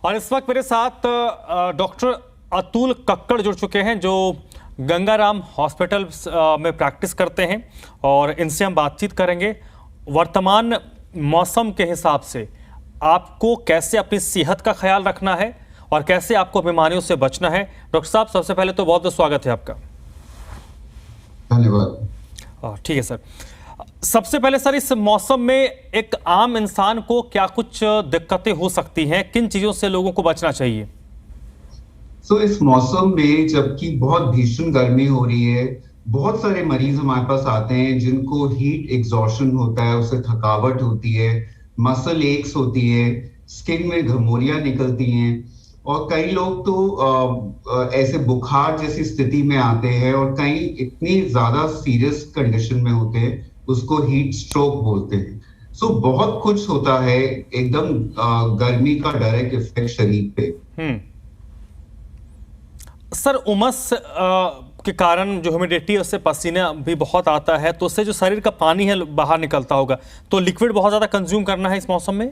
और इस वक्त मेरे साथ डॉक्टर अतुल कक्कड़ जुड़ चुके हैं जो गंगाराम हॉस्पिटल में प्रैक्टिस करते हैं और इनसे हम बातचीत करेंगे वर्तमान मौसम के हिसाब से आपको कैसे अपनी सेहत का ख्याल रखना है और कैसे आपको बीमारियों से बचना है। डॉक्टर साहब, सबसे पहले तो बहुत बहुत स्वागत है आपका। धन्यवाद। ठीक है सर। सबसे पहले सर, इस मौसम में एक आम इंसान को क्या कुछ दिक्कतें हो सकती हैं, किन चीजों से लोगों को बचना चाहिए? इस मौसम में जबकि बहुत भीषण गर्मी हो रही है, बहुत सारे मरीज हमारे पास आते हैं जिनको हीट एग्जॉशन होता है, उससे थकावट होती है, मसल एक्स होती है, स्किन में घमौरियां निकलती हैं और कई लोग तो ऐसे बुखार जैसी स्थिति में आते हैं और कई इतनी ज्यादा सीरियस कंडीशन में होते हैं, उसको हीट स्ट्रोक बोलते हैं। बहुत कुछ होता है, एकदम गर्मी का डायरेक्ट इफेक्ट शरीर पे। सर, उमस के कारण जो ह्यूमिडिटी है उससे पसीना भी बहुत आता है, तो उससे जो शरीर का पानी है बाहर निकलता होगा, तो लिक्विड बहुत ज्यादा कंज्यूम करना है इस मौसम में।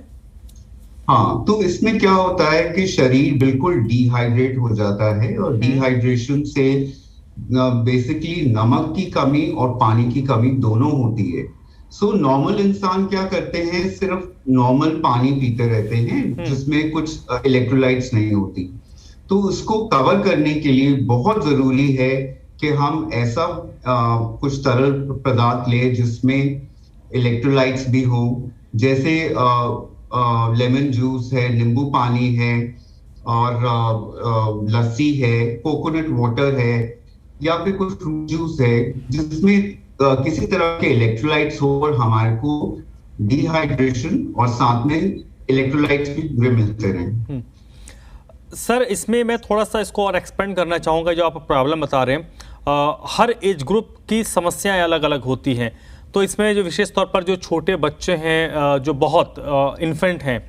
हाँ, तो इसमें क्या होता है कि शरीर बिल्कुल डिहाइड्रेट हो जाता है और डिहाइड्रेशन से बेसिकली नमक की कमी और पानी की कमी दोनों होती है। नॉर्मल इंसान क्या करते हैं, सिर्फ नॉर्मल पानी पीते रहते हैं जिसमें कुछ इलेक्ट्रोलाइट्स नहीं होती। तो उसको कवर करने के लिए बहुत जरूरी है कि हम ऐसा कुछ तरल पदार्थ ले जिसमें इलेक्ट्रोलाइट्स भी हो, जैसे लेमन जूस है, नींबू पानी है और लस्सी है, कोकोनट वाटर है या फिर कुछ फ्रूट जूस है जिसमें किसी तरह के इलेक्ट्रोलाइट्स हो और हमारे को डिहाइड्रेशन और साथ में इलेक्ट्रोलाइट्स भी पूरे मिलते रहें। सर, इसमें मैं थोड़ा सा इसको और एक्सपेंड करना चाहूँगा। जो आप प्रॉब्लम बता रहे हैं, हर एज ग्रुप की समस्याएं अलग अलग होती हैं, तो इसमें जो विशेष तौर पर जो छोटे बच्चे हैं, जो बहुत इन्फेंट हैं,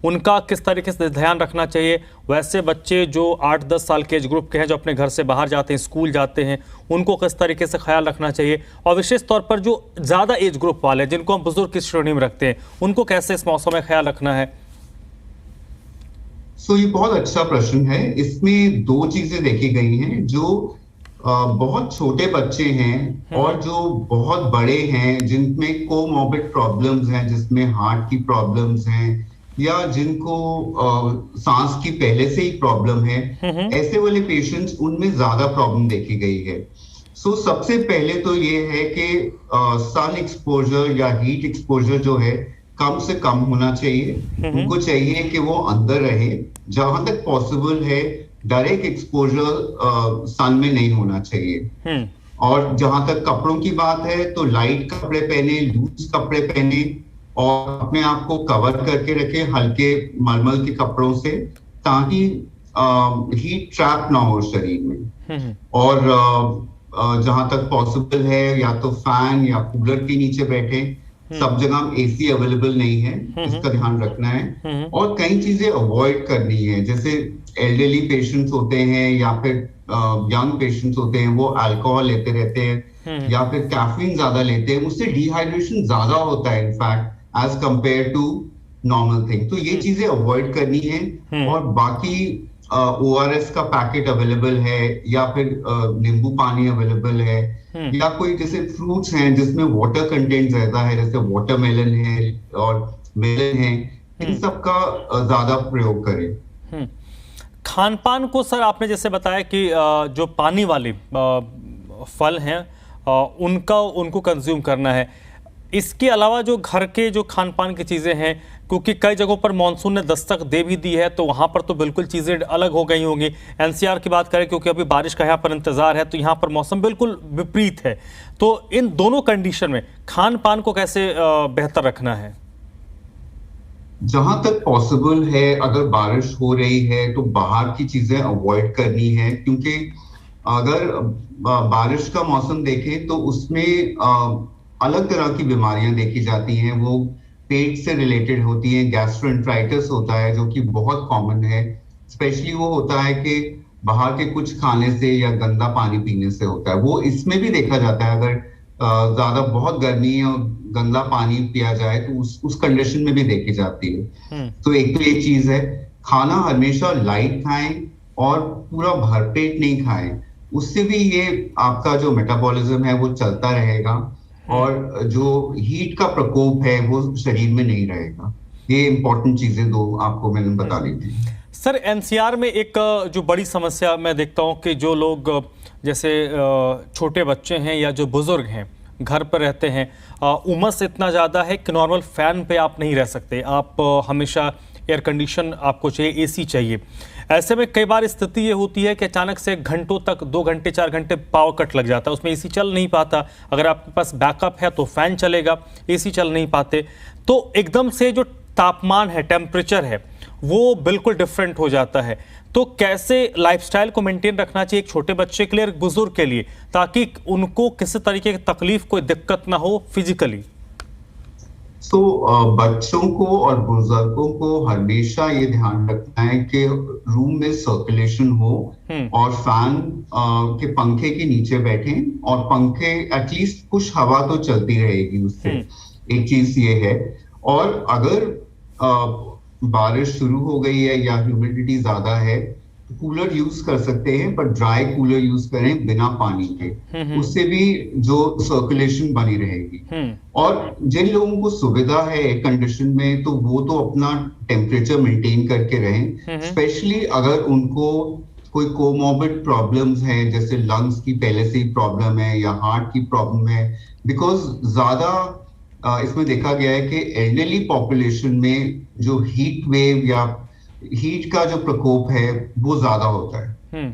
उनका किस तरीके से ध्यान रखना चाहिए? वैसे बच्चे जो 8-10 साल के एज ग्रुप के हैं, जो अपने घर से बाहर जाते हैं, स्कूल जाते हैं, उनको किस तरीके से ख्याल रखना चाहिए? और विशेष तौर पर जो ज़्यादा एज ग्रुप वाले, जिनको हम बुजुर्ग की श्रेणी में रखते हैं, उनको कैसे इस मौसम में ख्याल रखना है? ये बहुत अच्छा प्रश्न है। इसमें दो चीजें देखी गई हैं, जो बहुत छोटे बच्चे हैं और जो बहुत बड़े हैं जिनमें कोमॉर्बिड प्रॉब्लम्स हैं, जिसमें हार्ट की प्रॉब्लम्स हैं या जिनको सांस की पहले से ही प्रॉब्लम है, ऐसे वाले पेशेंट्स, उनमें ज्यादा प्रॉब्लम देखी गई है। सबसे पहले तो ये है कि सन एक्सपोजर या हीट एक्सपोजर जो है कम से कम होना चाहिए। उनको चाहिए कि वो अंदर रहे, जहां तक पॉसिबल है डायरेक्ट एक्सपोजर सन में नहीं होना चाहिए। और जहां तक कपड़ों की बात है तो लाइट कपड़े पहने, लूज कपड़े पहने और अपने आप को कवर करके रखे हल्के मलमल के कपड़ों से, ताकि हीट ट्रैप ना हो शरीर में। और जहां तक पॉसिबल है या तो फैन या कूलर के नीचे बैठे। सब जगह एसी अवेलेबल नहीं है, इसका ध्यान रखना है। और कई चीजें अवॉइड करनी है, जैसे एल्डरली पेशेंट्स होते हैं या फिर यंग पेशेंट्स होते हैं, वो अल्कोहल लेते रहते हैं या फिर कैफीन ज्यादा लेते हैं, उससे डिहाइड्रेशन ज्यादा होता है in fact as compare to normal thing. तो ये चीजें अवॉइड करनी है। और बाकी ORS का पैकेट अवेलेबल है या फिर नींबू पानी अवेलेबल है या कोई जैसे फ्रूट्स हैं जिसमें वाटर कंटेंट ज्यादा है, जैसे वाटरमेलन है और मेलन है, इन सब का ज्यादा प्रयोग करें। खान पान को सर आपने जैसे बताया कि जो पानी वाले फल हैं उनको कंज्यूम करना है। इसके अलावा जो घर के जो खान पान की चीज़ें हैं, क्योंकि कई जगहों पर मानसून ने दस्तक दे भी दी है, तो वहाँ पर तो बिल्कुल चीज़ें अलग हो गई होंगी। NCR की बात करें, क्योंकि अभी बारिश का यहाँ पर इंतज़ार है, तो यहाँ पर मौसम बिल्कुल विपरीत है। तो इन दोनों कंडीशन में खान पान को कैसे बेहतर रखना है? जहां तक पॉसिबल है, अगर बारिश हो रही है तो बाहर की चीजें अवॉइड करनी है, क्योंकि अगर बारिश का मौसम देखें तो उसमें अलग तरह की बीमारियां देखी जाती हैं। वो पेट से रिलेटेड होती हैं, गैस्ट्रोएंटराइटिस होता है जो कि बहुत कॉमन है। स्पेशली वो होता है कि बाहर के कुछ खाने से या गंदा पानी पीने से होता है। वो इसमें भी देखा जाता है, अगर ज्यादा बहुत गर्मी है और गंदा पानी पिया जाए तो उस कंडीशन में भी देखी जाती है। तो एक तो ये चीज है। खाना हमेशा लाइट खाएं और पूरा भरपेट नहीं खाएं। उससे भी ये आपका जो मेटाबॉलिज्म है वो चलता रहेगा और जो हीट का प्रकोप है वो शरीर में नहीं रहेगा। ये इंपॉर्टेंट चीजें दो आपको मैंने बता दी थी। सर एनसीआर में एक जो बड़ी समस्या मैं देखता हूं कि जो लोग जैसे छोटे बच्चे हैं या जो बुजुर्ग हैं घर पर रहते हैं, उमस इतना ज़्यादा है कि नॉर्मल फ़ैन पे आप नहीं रह सकते, आप हमेशा एयर कंडीशन आपको चाहिए, एसी चाहिए। ऐसे में कई बार स्थिति ये होती है कि अचानक से घंटों तक 2 घंटे 4 घंटे पावर कट लग जाता है, उसमें एसी चल नहीं पाता। अगर आपके पास बैकअप है तो फैन चलेगा, एसी चल नहीं पाते, तो एकदम से जो तापमान है, टेम्परेचर है, वो बिल्कुल डिफरेंट हो जाता है। तो कैसे लाइफस्टाइल को मेंटेन रखना चाहिए एक छोटे बच्चे के लिए, एक बुजुर्ग के लिए, ताकि उनको किसी तरीके की तकलीफ, कोई दिक्कत ना हो फिजिकली? बच्चों को और बुजुर्गों को हमेशा ये ध्यान रखना है कि रूम में सर्कुलेशन हो और फैन के पंखे के नीचे बैठें और पंखे एटलीस्ट कुछ हवा तो चलती रहेगी उससे। एक चीज ये है। और अगर बारिश शुरू हो गई है या ह्यूमिडिटी ज्यादा है तो कूलर यूज कर सकते हैं, पर ड्राई कूलर यूज करें बिना पानी के, उससे भी जो सर्कुलेशन बनी रहेगी। और जिन लोगों को सुविधा है एयर कंडीशन में तो वो तो अपना टेम्परेचर मेंटेन करके रहें, स्पेशली अगर उनको कोई कोमॉर्बिड प्रॉब्लम्स हैं, जैसे लंग्स की पहले से ही प्रॉब्लम है या हार्ट की प्रॉब्लम है। बिकॉज ज्यादा इसमें देखा गया है कि एल्डरली पॉपुलेशन में जो हीट वेव या हीट का जो प्रकोप है वो ज्यादा होता है।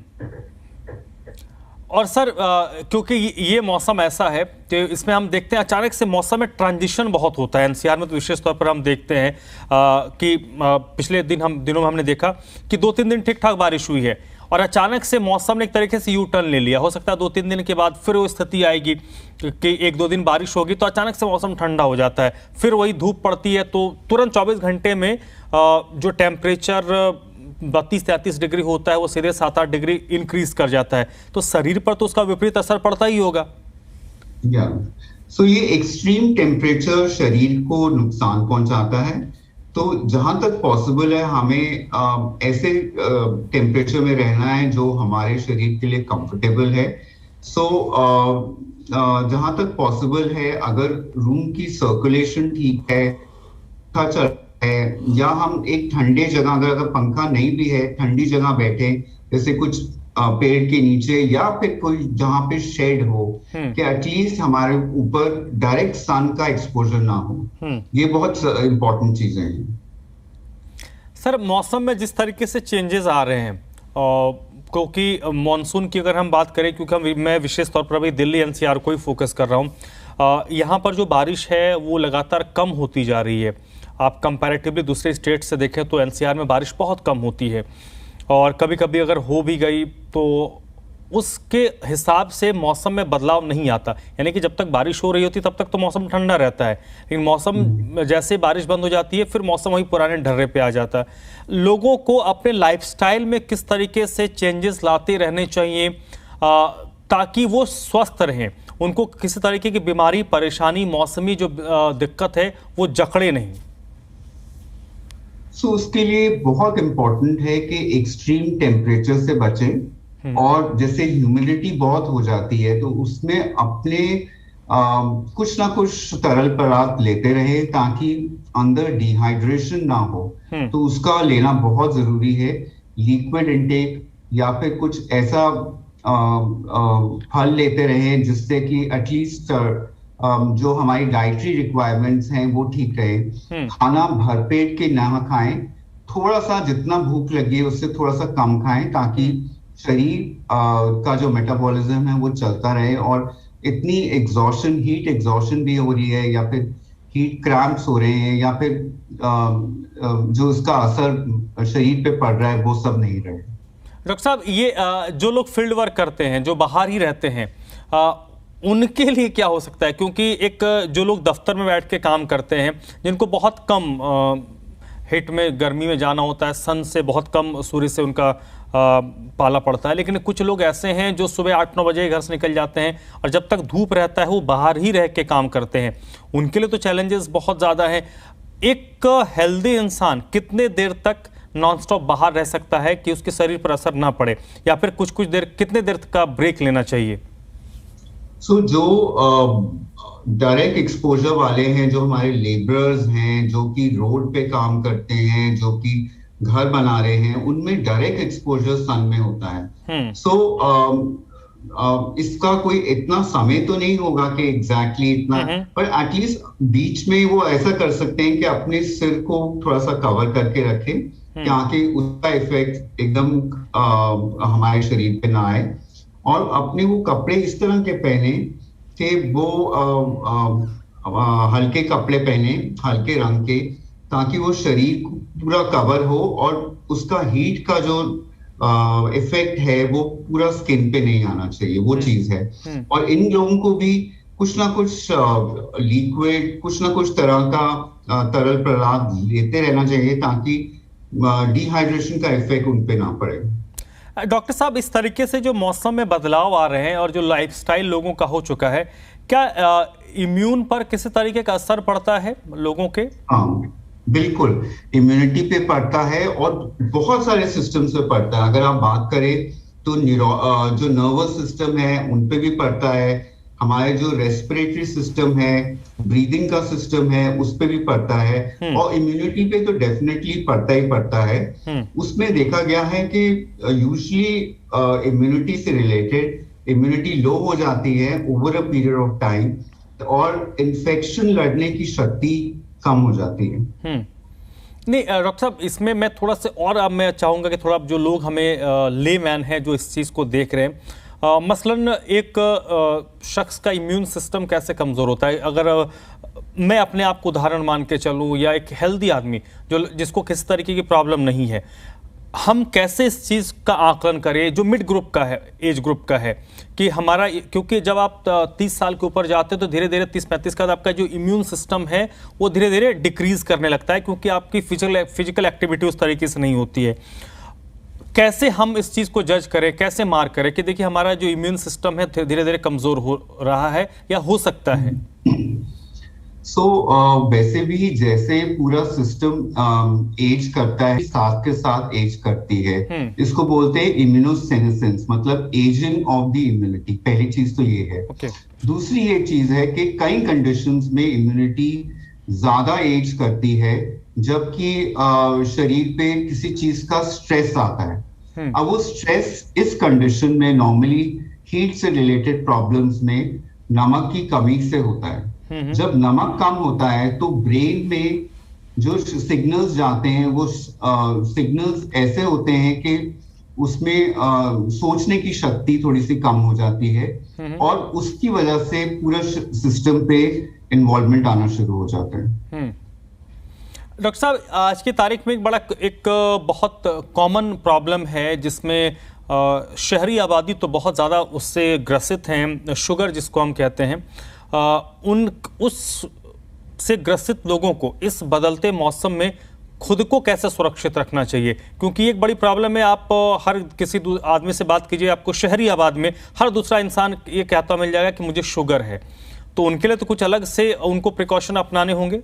और सर क्योंकि ये मौसम ऐसा है कि इसमें हम देखते हैं अचानक से मौसम में ट्रांजिशन बहुत होता है। एनसीआर में तो विशेष तौर पर हम देखते हैं कि पिछले दिनों में हमने देखा कि 2-3 दिन ठीक ठाक बारिश हुई है और अचानक से मौसम ने एक तरीके से यू टर्न ले लिया। हो सकता है 2-3 दिन के बाद फिर वो स्थिति आएगी कि 1-2 दिन बारिश होगी तो अचानक से मौसम ठंडा हो जाता है, फिर वही धूप पड़ती है तो तुरंत 24 घंटे में जो टेम्परेचर 32-33 डिग्री होता है वो सीधे 7-8 डिग्री इंक्रीज कर जाता है। तो शरीर पर तो उसका विपरीत असर पड़ता ही होगा। ये एक्सट्रीम टेम्परेचर शरीर को नुकसान पहुंचाता है। तो जहां तक पॉसिबल है हमें ऐसे टेम्परेचर में रहना है जो हमारे शरीर के लिए कंफर्टेबल है। जहां तक पॉसिबल है अगर रूम की सर्कुलेशन ठीक है, चल है, या हम एक ठंडे जगह, अगर पंखा नहीं भी है, ठंडी जगह बैठे, जैसे कुछ पेड़ के नीचे या फिर कोई जहां पे शेड हो कि एटलीस्ट हमारे ऊपर डायरेक्ट सन का एक्सपोजर ना हो। ये बहुत इंपॉर्टेंट चीजें हैं। सर मौसम में जिस तरीके से चेंजेस आ रहे हैं, क्योंकि मॉनसून की अगर हम बात करें, क्योंकि मैं विशेष तौर पर अभी दिल्ली एनसीआर को ही फोकस कर रहा हूँ, यहाँ पर जो बारिश है वो लगातार कम होती जा रही है। आप कंपैरेटिवली दूसरे स्टेट से देखें तो एनसीआर में बारिश बहुत कम होती है और कभी कभी अगर हो भी गई तो उसके हिसाब से मौसम में बदलाव नहीं आता। यानी कि जब तक बारिश हो रही होती तब तक तो मौसम ठंडा रहता है, लेकिन मौसम जैसे बारिश बंद हो जाती है फिर मौसम वही पुराने ढर्रे पे आ जाता है। लोगों को अपने लाइफस्टाइल में किस तरीके से चेंजेस लाते रहने चाहिए ताकि वो स्वस्थ रहें, उनको किसी तरीके की बीमारी, परेशानी, मौसमी जो दिक्कत है वो जकड़े नहीं? उसके लिए बहुत इंपॉर्टेंट है कि एक्सट्रीम टेम्परेचर से बचें और जैसे ह्यूमिडिटी बहुत हो जाती है तो उसमें अपने कुछ ना कुछ तरल पदार्थ लेते रहे ताकि अंदर डिहाइड्रेशन ना हो। तो उसका लेना बहुत जरूरी है। लिक्विड इनटेक या फिर कुछ ऐसा फल लेते रहे जिससे कि एटलीस्ट जो हमारी डाइटरी रिक्वायरमेंट्स हैं वो ठीक रहे। खाना भरपेट के ना खाएं, थोड़ा सा जितना भूख लगी है उससे थोड़ा सा कम खाएं ताकि शरीर का जो मेटाबॉलिज्म है वो चलता रहे। और इतनी एग्जॉशन, हीट एग्जॉशन भी हो रही है या फिर हीट क्रैम्प्स हो रहे हैं या फिर जो इसका असर शरीर पे पड़ रहा है वो सब नहीं रहे। डॉक्टर साहब, ये जो लोग फील्ड वर्क करते हैं, जो बाहर ही रहते हैं, उनके लिए क्या हो सकता है? क्योंकि एक जो लोग दफ्तर में बैठ के काम करते हैं, जिनको बहुत कम हिट में गर्मी में जाना होता है, सन से बहुत कम सूर्य से उनका पाला पड़ता है, लेकिन कुछ लोग ऐसे हैं जो सुबह 8-9 बजे घर से निकल जाते हैं और जब तक धूप रहता है वो बाहर ही रह के काम करते हैं। उनके लिए तो चैलेंजेस बहुत ज़्यादा हैं। एक हेल्दी इंसान कितने देर तक नॉनस्टॉप बाहर रह सकता है कि उसके शरीर पर असर ना पड़े, या फिर कुछ कुछ देर, कितने देर का ब्रेक लेना चाहिए? जो डायरेक्ट एक्सपोजर वाले हैं, जो हमारे लेबरर्स हैं, जो कि रोड पे काम करते हैं, जो कि घर बना रहे हैं, उनमें डायरेक्ट एक्सपोजर सन में होता है। इसका कोई इतना समय तो नहीं होगा कि एग्जैक्टली इतना, पर एटलीस्ट बीच में वो ऐसा कर सकते हैं कि अपने सिर को थोड़ा सा कवर करके रखें ताकि उसका इफेक्ट एकदम हमारे शरीर पे ना आए, और अपने वो कपड़े इस तरह के पहने कि वो हल्के कपड़े पहने, हल्के रंग के, ताकि वो शरीर पूरा कवर हो और उसका हीट का जो इफेक्ट है वो पूरा स्किन पे नहीं आना चाहिए, वो चीज है। और इन लोगों को भी कुछ ना कुछ लिक्विड, कुछ ना कुछ तरह का तरल पदार्थ लेते रहना चाहिए ताकि डिहाइड्रेशन का इफेक्ट उन पे ना पड़े। डॉक्टर साहब, इस तरीके से जो मौसम में बदलाव आ रहे हैं और जो लाइफस्टाइल लोगों का हो चुका है, क्या इम्यून पर किसी तरीके का असर पड़ता है लोगों के? हाँ, बिल्कुल इम्यूनिटी पे पड़ता है और बहुत सारे सिस्टम पे पड़ता है। अगर आप बात करें तो जो नर्वस सिस्टम है उन पे भी पड़ता है, हमारे जो रेस्पिरेटरी सिस्टम है, ब्रीदिंग का सिस्टम है, उस पे भी पड़ता है, और इम्यूनिटी पे तो डेफिनेटली पड़ता ही पड़ता है। उसमें देखा गया है कि यूजुअली इम्यूनिटी से रिलेटेड इम्यूनिटी लो हो जाती है over a period of time, और इन्फेक्शन लड़ने की शक्ति कम हो जाती है। नहीं डॉक्टर साहब, इसमें मैं थोड़ा सा और अब मैं चाहूँगा कि थोड़ा जो लोग हमें लेमैन है जो इस चीज़ को देख रहे हैं, मसलन एक शख्स का इम्यून सिस्टम कैसे कमज़ोर होता है, अगर मैं अपने आप को उदाहरण मान के चलूँ, या एक हेल्दी आदमी जिसको किसी तरीके की प्रॉब्लम नहीं है, हम कैसे इस चीज़ का आकलन करें जो मिड ग्रुप का है, एज ग्रुप का है, कि हमारा, क्योंकि जब आप 30 साल के ऊपर जाते हैं तो धीरे धीरे 30-35 का आपका जो इम्यून सिस्टम है वो धीरे धीरे डिक्रीज करने लगता है, क्योंकि आपकी फिजिकल एक्टिविटी उस तरीके से नहीं होती है। कैसे हम इस चीज़ को जज करें, कैसे मार्क करें कि देखिए हमारा जो इम्यून सिस्टम है धीरे धीरे कमज़ोर हो रहा है या हो सकता है? वैसे भी जैसे पूरा सिस्टम एज करता है, साथ के साथ एज करती है, इसको बोलते हैं इम्यूनोसेनेसेंस, मतलब एजिंग ऑफ द इम्यूनिटी। पहली चीज तो ये है। दूसरी एक चीज है कि कई कंडीशंस में इम्यूनिटी ज्यादा एज करती है जबकि शरीर पे किसी चीज का स्ट्रेस आता है। अब वो स्ट्रेस इस कंडीशन में नॉर्मली हीट से रिलेटेड प्रॉब्लम्स में नमक की कमी से होता है। जब नमक कम होता है तो ब्रेन में जो सिग्नल्स जाते हैं वो सिग्नल्स ऐसे होते हैं कि उसमें सोचने की शक्ति थोड़ी सी कम हो जाती है, और उसकी वजह से पूरा सिस्टम पे इन्वॉल्वमेंट आना शुरू हो जाता है। डॉक्टर साहब, आज की तारीख में एक बहुत कॉमन प्रॉब्लम है जिसमें शहरी आबादी तो बहुत ज़्यादा उससे ग्रसित हैं, शुगर जिसको हम कहते हैं। उस से ग्रसित लोगों को इस बदलते मौसम में खुद को कैसे सुरक्षित रखना चाहिए, क्योंकि एक बड़ी प्रॉब्लम है। आप हर किसी आदमी से बात कीजिए, आपको शहरी आबाद में हर दूसरा इंसान ये कहता मिल जाएगा कि मुझे शुगर है, तो उनके लिए तो कुछ अलग से उनको प्रिकॉशन अपनाने होंगे।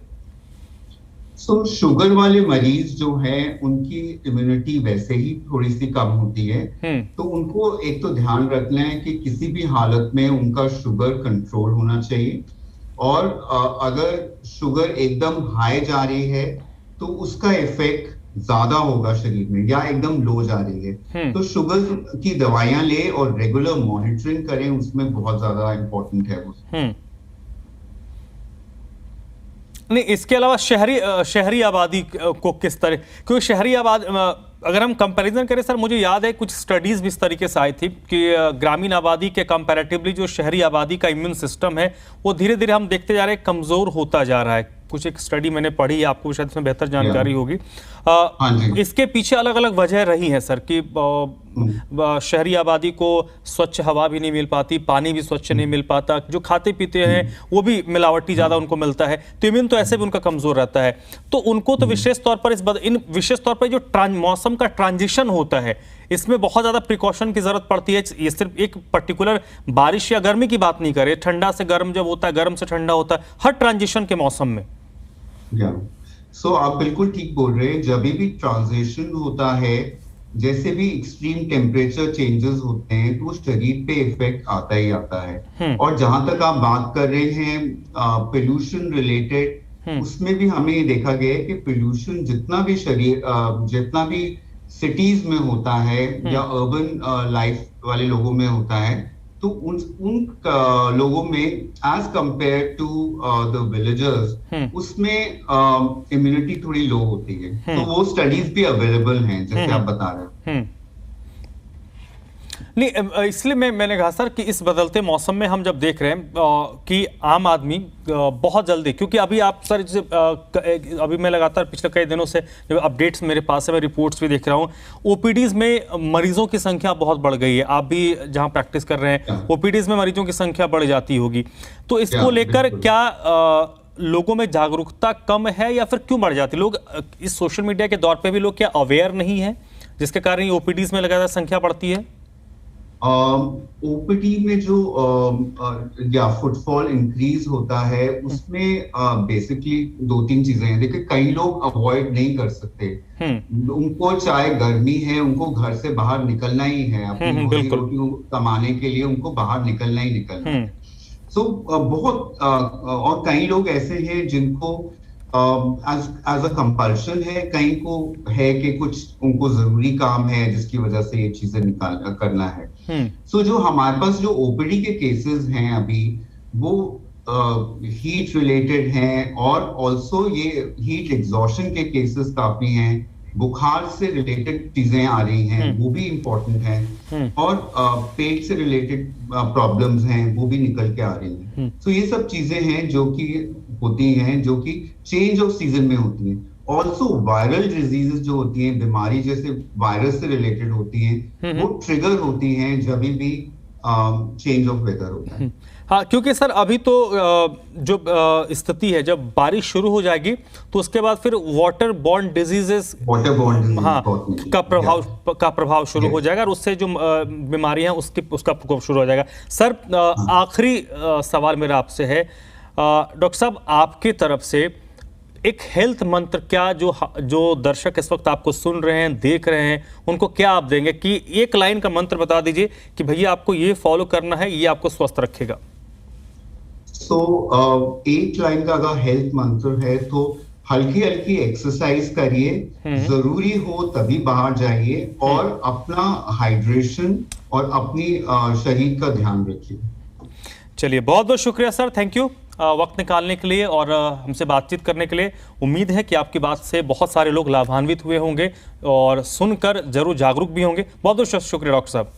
शुगर वाले मरीज जो हैं उनकी इम्यूनिटी वैसे ही थोड़ी सी कम होती है, तो उनको एक तो ध्यान रखना है कि किसी भी हालत में उनका शुगर कंट्रोल होना चाहिए, और अगर शुगर एकदम हाई जा रही है तो उसका इफेक्ट ज्यादा होगा शरीर में, या एकदम लो जा रही है तो शुगर की दवाइयां ले और रेगुलर मॉनिटरिंग करें, उसमें बहुत ज्यादा इंपॉर्टेंट है वो। नहीं, इसके अलावा शहरी आबादी को किस तरह, क्योंकि शहरी आबादी अगर हम कंपैरिजन करें सर, मुझे याद है कुछ स्टडीज भी इस तरीके से आई थी कि ग्रामीण आबादी के कंपैरेटिवली जो शहरी आबादी का इम्यून सिस्टम है वो धीरे धीरे हम देखते जा रहे हैं कमजोर होता जा रहा है। कुछ एक स्टडी मैंने पढ़ी, आपको शायद इसमें बेहतर जानकारी होगी। इसके पीछे अलग अलग वजह रही है सर कि शहरी आबादी को स्वच्छ हवा भी नहीं मिल पाती, पानी भी स्वच्छ नहीं मिल पाता, जो खाते पीते हैं वो भी मिलावटी ज़्यादा उनको मिलता है, तो इम्यून तो ऐसे भी उनका कमज़ोर रहता है। तो उनको तो विशेष तौर पर विशेष तौर पर जो मौसम का ट्रांजिशन होता है इसमें बहुत ज़्यादा प्रिकॉशन की ज़रूरत पड़ती है। ये सिर्फ एक पर्टिकुलर बारिश या गर्मी की बात नहीं करे, ठंडा से गर्म जब होता है, गर्म से ठंडा होता है, हर ट्रांजिशन के मौसम में। सो आप बिल्कुल ठीक बोल रहे हैं। जब भी ट्रांजिशन होता है, जैसे भी एक्सट्रीम टेम्परेचर चेंजेस होते हैं, तो शरीर पे इफेक्ट आता ही आता है। हम्म। और जहां तक आप बात कर रहे हैं पोल्यूशन रिलेटेड, हम्म। उसमें भी हमें ये देखा गया है कि पोल्यूशन जितना भी सिटीज में होता है या हम्म। अर्बन लाइफ वाले लोगों में होता है, तो उन उन लोगों में as compare to the villagers, hmm. उसमें इम्यूनिटी थोड़ी लो होती है। तो वो स्टडीज भी अवेलेबल हैं, जैसे आप बता रहे हैं। हम्म। नहीं, इसलिए मैंने कहा सर कि इस बदलते मौसम में हम जब देख रहे हैं कि आम आदमी बहुत जल्दी, क्योंकि अभी आप सर अभी मैं लगातार पिछले कई दिनों से जब अपडेट्स मेरे पास है, मैं रिपोर्ट्स भी देख रहा हूँ, ओपीडीज में मरीजों की संख्या बहुत बढ़ गई है। आप भी जहाँ प्रैक्टिस कर रहे हैं, ओपीडीज में मरीजों की संख्या बढ़ जाती होगी। तो इसको लेकर क्या लोगों में जागरूकता कम है या फिर क्यों बढ़ जाती है? लोग इस सोशल मीडिया के दौर पे भी लोग क्या अवेयर नहीं है, जिसके कारण ओपीडीज में लगातार संख्या बढ़ती है? ओपीडी में जो या फुटफॉल इंक्रीज होता है, उसमें बेसिकली दो तीन चीजें हैं। देखिए, कई लोग अवॉइड नहीं कर सकते। उनको चाहे गर्मी है, उनको घर से बाहर निकलना ही है, अपनी रोजी रोटी कमाने के लिए उनको बाहर निकलना ही निकलना है। सो और कई लोग ऐसे हैं जिनको एज अ कंपल्शन है, कहीं को है कि कुछ उनको जरूरी काम है जिसकी वजह से ये चीजें करना है। सो जो हमारे पास जो ओपीडी के केसेस हैं अभी, वो हीट रिलेटेड हैं, और ऑल्सो ये हीट एग्जॉशन के केसेस काफी हैं। बुखार से रिलेटेड चीजें आ रही हैं, वो भी इंपॉर्टेंट हैं। और पेट से रिलेटेड प्रॉब्लम्स हैं, वो भी निकल के आ रही हैं। तो ये सब चीजें हैं जो कि होती हैं, जो कि चेंज ऑफ सीजन में होती हैं। ऑल्सो वायरल डिजीजेस जो होती हैं, बीमारी जैसे वायरस से रिलेटेड होती हैं, वो ट्रिगर होती हैं जब भी चेंज ऑफ वेदर होता है। हाँ, क्योंकि सर अभी तो जो स्थिति है, जब बारिश शुरू हो जाएगी तो उसके बाद फिर वाटर बॉर्न डिजीजेस, हाँ, का प्रभाव शुरू हो जाएगा, और उससे जो बीमारियां उसका प्रकोप शुरू हो जाएगा। सर आखिरी सवाल मेरा आपसे है, डॉक्टर साहब, आपकी तरफ से एक हेल्थ मंत्र क्या, जो दर्शक इस वक्त आपको सुन रहे हैं, देख रहे हैं, उनको क्या आप देंगे? कि एक लाइन का मंत्र बता दीजिए कि भैया आपको ये फॉलो करना है, ये आपको स्वस्थ रखेगा। एक लाइन का अगर हेल्थ मंत्र है तो हल्की हल्की एक्सरसाइज करिए, जरूरी हो तभी बाहर जाइए, और अपना हाइड्रेशन और अपनी शरीर का ध्यान रखिए। चलिए, बहुत बहुत शुक्रिया सर, थैंक यू वक्त निकालने के लिए और हमसे बातचीत करने के लिए। उम्मीद है कि आपकी बात से बहुत सारे लोग लाभान्वित हुए होंगे और सुनकर जरूर जागरूक भी होंगे। बहुत बहुत शुक्रिया डॉक्टर साहब।